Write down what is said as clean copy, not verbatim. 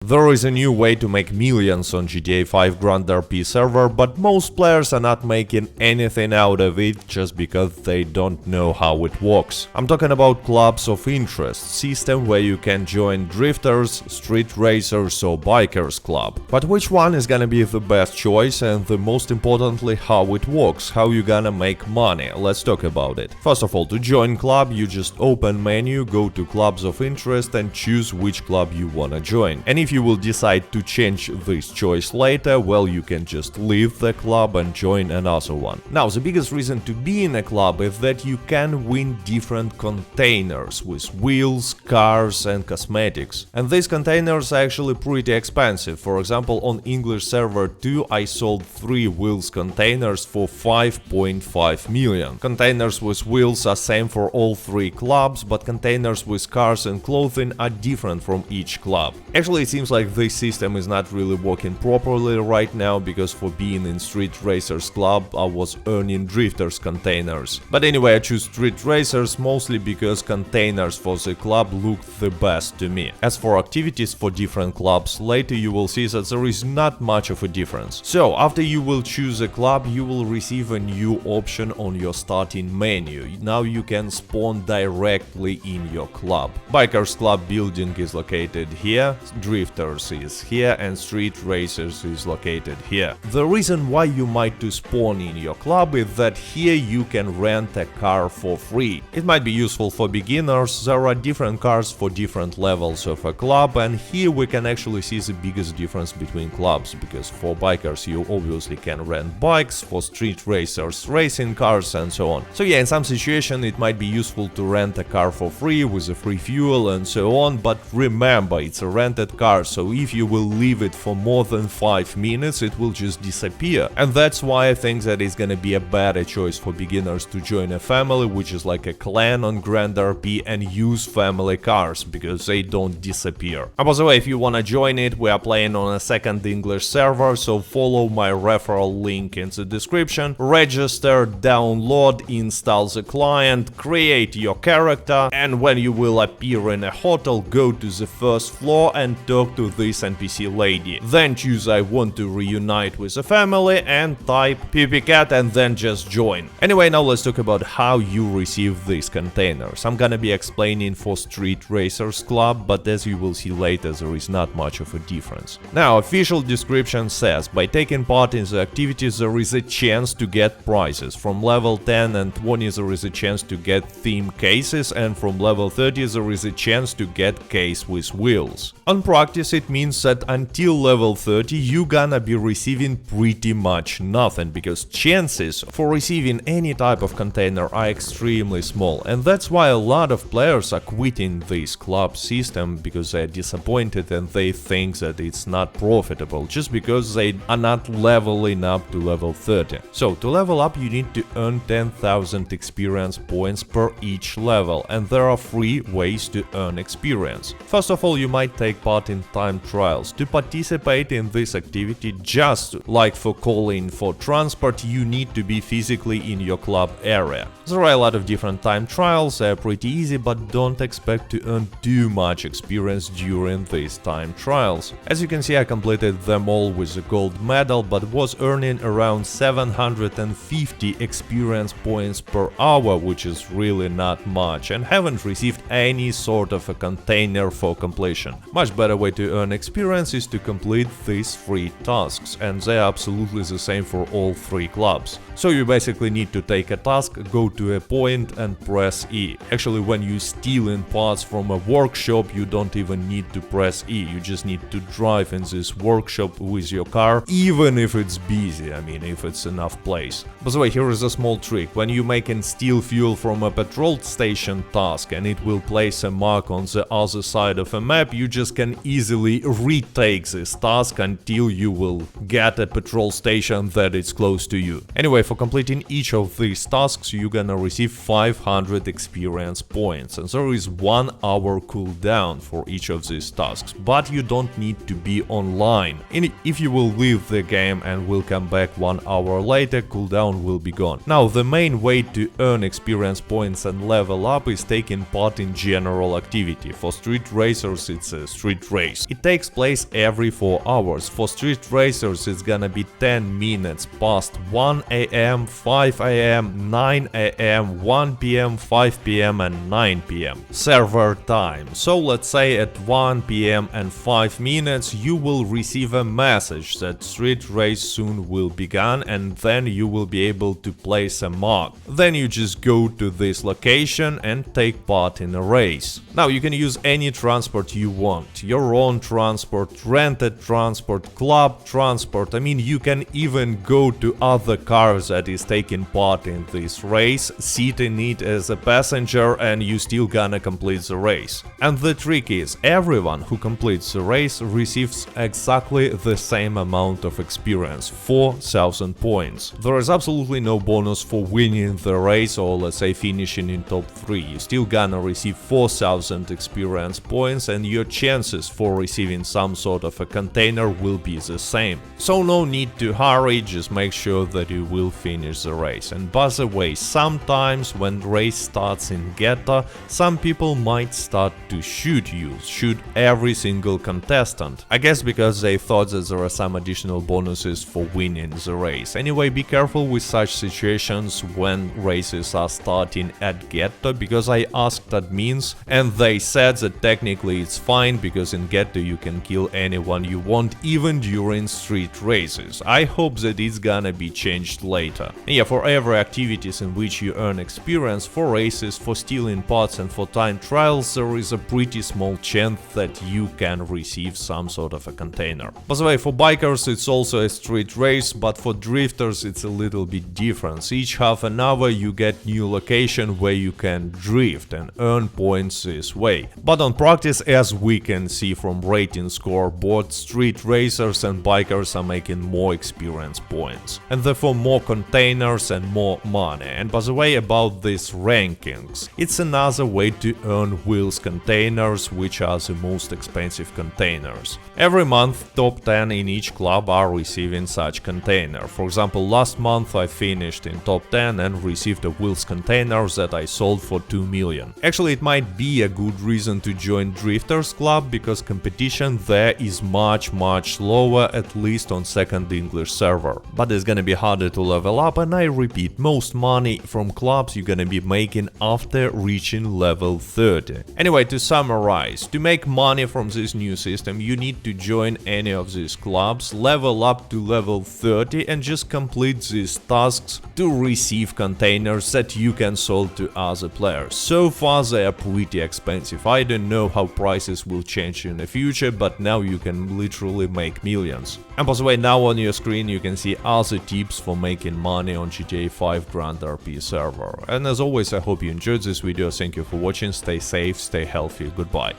There is a new way to make millions on GTA5 Grand RP server, but most players are not making anything out of it just because they don't know how it works. I'm talking about clubs of interest, system where you can join drifters, street racers or bikers club. But which one is gonna be the best choice and the most importantly how it works, how you gonna make money? Let's talk about it. First of all, to join club you just open menu, go to clubs of interest and choose which club you wanna join. And if you will decide to change this choice later, well, you can just leave the club and join another one. Now, the biggest reason to be in a club is that you can win different containers with wheels, cars and cosmetics. And these containers are actually pretty expensive. For example, on English server 2 I sold 3 wheels containers for 5.5 million. Containers with wheels are same for all 3 clubs, but containers with cars and clothing are different from each club. Actually, it seems like this system is not really working properly right now, because for being in Street Racers Club I was earning drifters containers. But anyway, I choose Street Racers mostly because containers for the club look the best to me. As for activities for different clubs, later you will see that there is not much of a difference. So after you will choose a club, you will receive a new option on your starting menu. Now you can spawn directly in your club. Bikers Club building is located here, Drifters is here and Street Racers is located here. The reason why you might to spawn in your club is that here you can rent a car for free. It might be useful for beginners, there are different cars for different levels of a club, and here we can actually see the biggest difference between clubs, because for bikers you obviously can rent bikes, for Street Racers racing cars and so on. So yeah, in some situation it might be useful to rent a car for free with a free fuel and so on, but remember, it's a rented car, so if you will leave it for more than 5 minutes it will just disappear. And that's why I think that it's gonna be a better choice for beginners to join a family, which is like a clan on Grand RP, and use family cars, because they don't disappear. And by the way, if you wanna join it, we are playing on a second English server, so follow my referral link in the description, register, download, install the client, create your character, and when you will appear in a hotel, go to the first floor and talk to this NPC lady. Then choose I want to reunite with a family and type ppcat and then just join. Anyway, now let's talk about how you receive these containers. I'm gonna be explaining for Street Racers Club, but as you will see later, there is not much of a difference. Now, official description says, by taking part in the activities there is a chance to get prizes. From level 10 and 20 there is a chance to get theme cases, and from level 30 there is a chance to get case with wheels. On practice it means that until level 30 you gonna be receiving pretty much nothing, because chances for receiving any type of container are extremely small, and that's why a lot of players are quitting this club system, because they are disappointed and they think that it's not profitable just because they are not leveling up to level 30. So to level up you need to earn 10,000 experience points per each level, and there are 3 ways to earn experience. First of all, you might take part in time trials. To participate in this activity, just like for calling for transport, you need to be physically in your club area. There are a lot of different time trials, they are pretty easy, but don't expect to earn too much experience during these time trials. As you can see, I completed them all with a gold medal, but was earning around 750 experience points per hour, which is really not much, and haven't received any sort of a container for completion. Much better way to earn experience is to complete these 3 tasks, and they are absolutely the same for all 3 clubs. So you basically need to take a task, go to a point and press E. Actually, when you steal in parts from a workshop you don't even need to press E, you just need to drive in this workshop with your car, even if it's busy, I mean if it's enough place. By the way, here is a small trick. When you make and steal fuel from a petrol station task and it will place a mark on the other side of a map, you just can easily retake this task until you will get a petrol station that is close to you. Anyway, for completing each of these tasks you're gonna receive 500 experience points, and there is 1 hour cooldown for each of these tasks, but you don't need to be online. If you will leave the game and will come back 1 hour later, cooldown will be gone. Now, the main way to earn experience points and level up is taking part in general activity. For Street Racers it's a street race. race. It takes place every 4 hours. For street racers it's gonna be 10 minutes past 1 AM, 5 AM, 9 AM, 1 PM, 5 PM and 9 PM server time. So let's say at 1 PM and 5 minutes you will receive a message that street race soon will begin, and then you will be able to place a mark. Then you just go to this location and take part in a race. Now you can use any transport you want, your own transport, rented transport, club transport. I mean, you can even go to other cars that is taking part in this race, sit in it as a passenger, and you still gonna complete the race. And the trick is, everyone who completes the race receives exactly the same amount of experience, 4,000 points. There is absolutely no bonus for winning the race or let's say finishing in top 3. You still gonna receive 4,000 experience points, and your chances for receiving some sort of a container will be the same. So no need to hurry, just make sure that you will finish the race. And by the way, sometimes when race starts in GTA, some people might start to shoot you, shoot every single contestant. I guess because they thought that there are some additional bonuses for winning the race. Anyway, be careful with such situations when races are starting at Ghetto, because I asked admins and they said that technically it's fine because in Ghetto you can kill anyone you want even during street races. I hope that it's gonna be changed later. And yeah, for every activities in which you earn experience, for races, for stealing parts and for time trials, there is a pretty small chance that you can receive some sort of a container. By the way, for bikers it's also a street race, but for drifters it's a little bit different. Each half an hour you get new location where you can drift and earn points this way. But on practice, as we can see from rating scoreboard, street racers and bikers are making more experience points, and therefore more containers and more money. And by the way, about these rankings, it's another way to earn wheels containers, which are the most expensive containers. Every month top 10 in each club are receiving such container. For example, last month I finished in top 10 and received a wheels container that I sold for 2 million. Actually, it might be a good reason to join Drifters Club, because competition there is much lower, at least on second English server. But it's gonna be harder to level up, and I repeat, most money from clubs you're gonna be making after reaching level 30. Anyway, to summarize, to make money from this new system you need to join any of these clubs, level up to level 30 and just complete these tasks to receive containers that you can sell to other players. So far they are pretty expensive. I don't know how prices will change in the future, but now you can literally make millions. And by the way, now on your screen you can see other tips for making money on GTA5 Grand RP server. And as always, I hope you enjoyed this video. Thank you for watching, stay safe, stay healthy, goodbye.